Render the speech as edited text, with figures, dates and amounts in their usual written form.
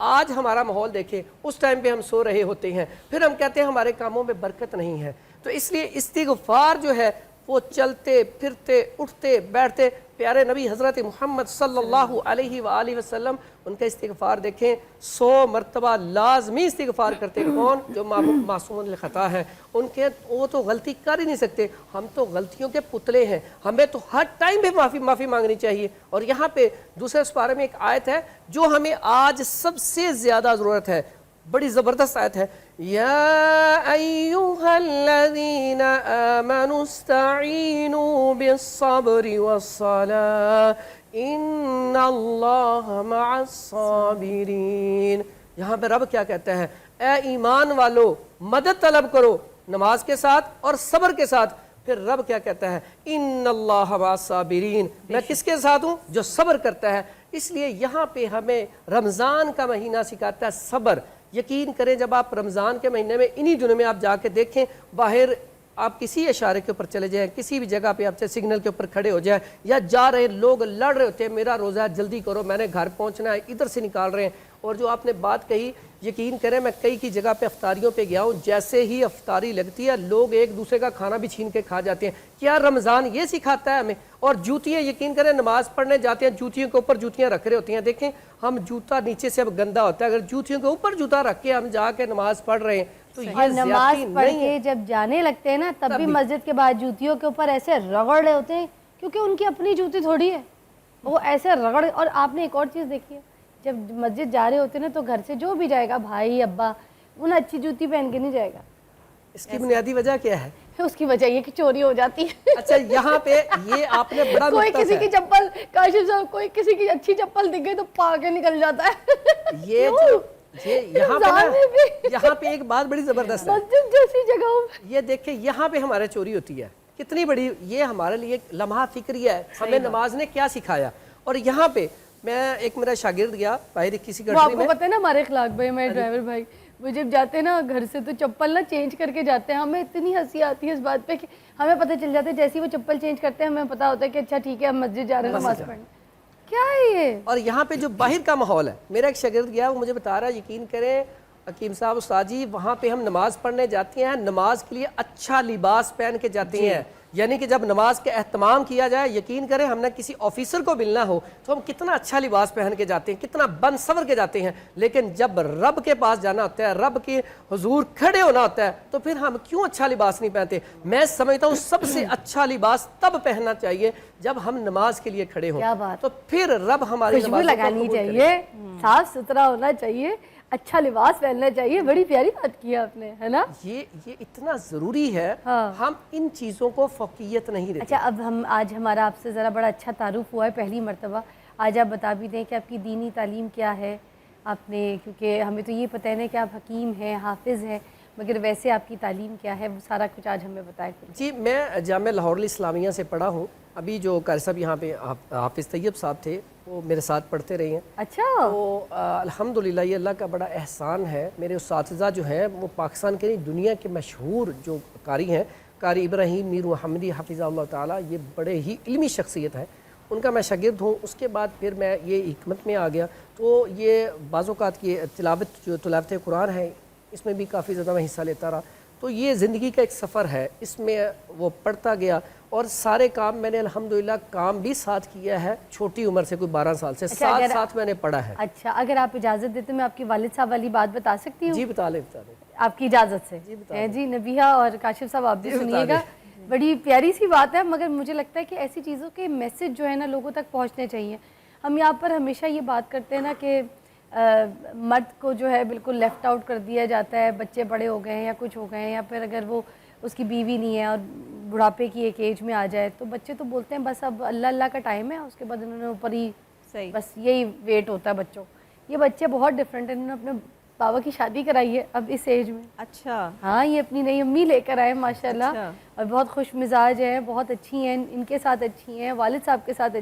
آج ہمارا ماحول دیکھیں، اس ٹائم پہ ہم سو رہے ہوتے ہیں، پھر ہم کہتے ہیں ہمارے کاموں میں برکت نہیں ہے۔ تو اس لیے استغفار جو ہے وہ چلتے پھرتے اٹھتے بیٹھتے، پیارے نبی حضرت محمد صلی اللہ علیہ وآلہ وسلم ان کا استغفار دیکھیں، 100 مرتبہ لازمی استغفار کرتے۔ کون؟ جو معصوم الخطا ہے، ان کے وہ تو غلطی کر ہی نہیں سکتے، ہم تو غلطیوں کے پتلے ہیں، ہمیں تو ہر ٹائم پہ معافی مانگنی چاہیے۔ اور یہاں پہ دوسرے سپارے میں ایک آیت ہے جو ہمیں آج سب سے زیادہ ضرورت ہے، بڑی زبردست آیت ہے، یا ایھا الذین آمنوا استعینوا بالصبر والصلاۃ ان اللہ مع الصابرین۔ یہاں پہ رب کیا کہتا ہے؟ اے ایمان والو مدد طلب کرو نماز کے ساتھ اور صبر کے ساتھ۔ پھر رب کیا کہتا ہے؟ ان اللہ مع الصابرین، میں کس کے ساتھ ہوں؟ جو صبر کرتا ہے۔ اس لیے یہاں پہ ہمیں رمضان کا مہینہ سکھاتا ہے صبر۔ یقین کریں جب آپ رمضان کے مہینے میں انہی دنوں میں آپ جا کے دیکھیں، باہر آپ کسی اشارے کے اوپر چلے جائیں، کسی بھی جگہ پہ آپ سے سگنل کے اوپر کھڑے ہو جائیں، یا جا رہے لوگ لڑ رہے ہوتے ہیں، میرا روزہ ہے جلدی کرو میں نے گھر پہنچنا ہے، ادھر سے نکال رہے ہیں۔ اور جو آپ نے بات کہی، یقین کریں میں کئی کی جگہ پہ افطاریوں پہ گیا ہوں، جیسے ہی افطاری لگتی ہے لوگ ایک دوسرے کا کھانا بھی چھین کے کھا جاتے ہیں۔ کیا رمضان یہ سکھاتا ہے ہمیں؟ اور جوتیاں، یقین کریں نماز پڑھنے جاتے ہیں جوتیوں کے اوپر جوتیاں رکھ رہے ہوتی ہیں، دیکھیں ہم جوتا نیچے سے اب گندا ہوتا ہے، اگر جوتیوں کے اوپر جوتا رکھ کے ہم جا کے نماز پڑھ رہے ہیں تو یہ اور نماز زیادتی پڑھ نہیں ہے۔ کے جب جانے لگتے ہیں نا تب بھی مسجد کے بعد جوتیوں کے اوپر ایسے رگڑ رہے ہوتے ہیں، کیونکہ ان کی اپنی جوتی تھوڑی ہے، وہ ایسے رگڑ۔ اور آپ نے ایک اور چیز دیکھی ہے، جب مسجد جا رہے ہوتے ہیں نا تو گھر سے جو بھی جائے گا بھائی ابا، انہیں اچھی جوتی پہن کے نہیں جائے گا۔ اس کی بنیادی وجہ کیا ہے؟ اس کی وجہ یہ کہ چوری ہو جاتی ہے۔ اچھا یہاں پہ یہ آپ نے بڑا کوئی نقطہ کسی کی چپل، کاشف صاحب کوئی کسی کی اچھی چپل دکھ گئی تو پا کے نکل جاتا ہے۔ یہ جو یہاں پہ نا، یہاں پہ ایک بات بڑی زبردست ہے، مسجد جیسی جگہوں میں یہ دیکھیں یہاں پہ ہمارے چوری ہوتی ہے، کتنی بڑی یہ ہمارے لیے ایک لمحہ فکری ہے، ہمیں نماز نے کیا سکھایا۔ اور یہاں پہ میں ایک میرا شاگرد گیا باہر کسی وہ آپ کنٹری کو میں، پتہ ہے نا ہمارے اخلاق بھائی، ہمارے ڈرائیور بھائی، وہ جب جاتے ہیں نا گھر سے تو چپل نا چینج کر کے جاتے ہیں، ہمیں اتنی ہنسی آتی ہے اس بات پہ کہ ہمیں پتہ چل جاتا ہے جیسے وہ چپل چینج کرتے ہیں ہمیں پتہ ہوتا ہے کہ اچھا ٹھیک ہے ہم مسجد جا رہے ہیں نماز پڑھنے۔ کیا ہے یہ؟ اور یہاں پہ جو باہر کا ماحول ہے، میرا ایک شاگرد گیا وہ مجھے بتا رہا ہے، یقین کریں حکیم صاحب استاد جی، وہاں پہ ہم نماز پڑھنے جاتے ہیں، نماز کے لیے اچھا لباس پہن کے جاتے ہیں، یعنی کہ جب نماز کا اہتمام کیا جائے، یقین کریں ہم نے کسی آفیسر کو ملنا ہو تو ہم کتنا اچھا لباس پہن کے جاتے ہیں، کتنا بن سور کے جاتے ہیں، لیکن جب رب کے پاس جانا ہوتا ہے، رب کے حضور کھڑے ہونا ہوتا ہے تو پھر ہم کیوں اچھا لباس نہیں پہنتے؟ میں سمجھتا ہوں سب سے اچھا لباس تب پہننا چاہیے جب ہم نماز کے لیے کھڑے ہوں، تو پھر رب ہماری خوشبو نمازوں کو لگانی قبول کرے۔ چاہیے، صاف ستھرا ہونا چاہیے، اچھا لباس پہننا چاہیے۔ بڑی پیاری بات کی آپ نے، ہے نا؟ یہ اتنا ضروری ہے، ہاں۔ ہم ان چیزوں کو فوقیت نہیں دیتے۔ اچھا اب آج ہمارا آپ سے ذرا بڑا اچھا تعارف ہوا ہے پہلی مرتبہ، آج آپ بتا بھی دیں کہ آپ کی دینی تعلیم کیا ہے آپ نے، کیونکہ ہمیں تو یہ پتہ ہے نا کہ آپ حکیم ہیں، حافظ ہیں، مگر ویسے آپ کی تعلیم کیا ہے وہ سارا کچھ آج ہمیں بتائیں۔ جی میں جامعہ لاہور الاسلامیہ سے پڑھا ہوں، ابھی جو قاری صاحب یہاں پہ حافظ طیب صاحب تھے وہ میرے ساتھ پڑھتے رہے ہیں۔ اچھا تو الحمدللہ یہ اللہ کا بڑا احسان ہے، میرے اساتذہ جو ہیں وہ پاکستان کے نہیں دنیا کے مشہور جو قاری ہیں، قاری ابراہیم میر محمدی حفظہ اللہ تعالیٰ، یہ بڑے ہی علمی شخصیت ہے، ان کا میں شاگرد ہوں۔ اس کے بعد پھر میں یہ حکمت میں آ گیا، تو یہ بعض اوقات کی تلاوت قرآن ہے، اس میں بھی کافی زیادہ میں حصہ لیتا رہا، تو یہ زندگی کا ایک سفر ہے، اس میں وہ پڑھتا گیا اور سارے کام میں نے الحمدللہ کام بھی ساتھ کیا ہے، چھوٹی عمر سے کوئی 12 سال سے ساتھ میں نے پڑھا ہے۔ اچھا اگر آپ اجازت دیتے میں آپ کی والد صاحب والی بات بتا سکتی ہوں؟ جی بتا لیں آپ کی اجازت سے۔ جی نبیہہ اور کاشف صاحب آپ بھی سنیے گا، بڑی پیاری سی بات ہے، مگر مجھے لگتا ہے کہ ایسی چیزوں کے میسج جو ہے نا لوگوں تک پہنچنے چاہیے۔ ہم یہاں پر ہمیشہ یہ بات کرتے ہیں نا کہ مرد کو جو ہے بالکل لیفٹ آؤٹ کر دیا جاتا ہے، بچے بڑے ہو گئے ہیں یا کچھ ہو گئے ہیں، یا پھر اگر وہ اس کی بیوی نہیں ہے اور بڑھاپے کی ایک ایج میں آ جائے تو بچے تو بولتے ہیں بس اب اللہ اللہ کا ٹائم ہے، اس کے بعد انہوں نے اوپر ہی بس یہی ویٹ ہوتا ہے بچوں۔ یہ بچے بہت ڈفرینٹ ہیں، انہوں نے اپنے بابا کی شادی کرائی ہے اب اس ایج میں۔ اچھا ہاں یہ اپنی نئی امی لے کر آئے ماشاءاللہ، اور بہت خوش مزاج ہیں، بہت اچھی ہیں، ان کے ساتھ اچھی ہیں، والد صاحب کے ساتھ